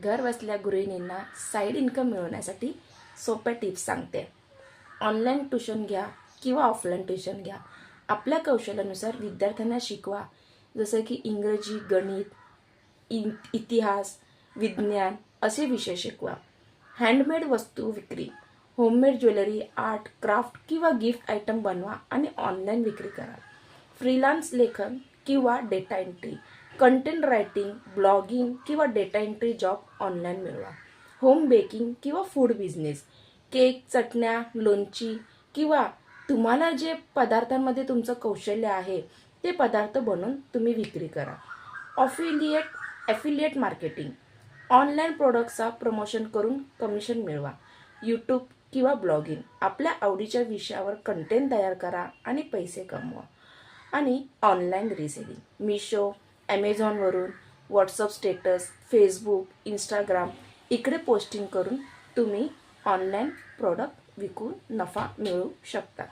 घर बसल्या गृहिणींना side income मिळवण्यासाठी सोप्या टिप्स सांगते। ऑनलाईन ट्यूशन घ्या किंवा ऑफलाईन ट्यूशन घ्या, आपल्या कौशल्यानुसार विद्यार्थ्यांना शिकवा। जसं की इंग्रजी, गणित, इतिहास, विज्ञान असे विषय शिकवा। हँडमेड वस्तू विक्री, होममेड ज्वेलरी, आर्ट, क्राफ्ट किंवा गिफ्ट आयटम बनवा आणि ऑनलाईन विक्री करा। फ्रीलान्स लेखन किंवा data entry, content writing, blogging किंवा डेटा एंट्री जॉब ऑनलाईन मिळवा। होम बेकिंग किंवा फूड बिझनेस, केक, चटण्या, लोणची किंवा तुम्हाला जे पदार्थांमध्ये तुमचं कौशल्य आहे ते पदार्थ बनवून तुम्ही विक्री करा। ॲफिलिएट मार्केटिंग, ऑनलाईन प्रोडक्ट्सचा प्रमोशन करून कमिशन मिळवा। यूट्यूब किंवा ब्लॉगिंग, आपल्या आवडीच्या विषयावर कंटेंट तयार करा आणि पैसे कमवा। आणि ऑनलाईन रिसेलिंग, मिशो, ॲमेझॉनवरून व्हॉट्सअप स्टेटस, फेसबुक, इंस्टाग्राम इकडे पोस्टिंग करून तुम्ही ऑनलाईन प्रोडक्ट विकून नफा मिळवू शकता।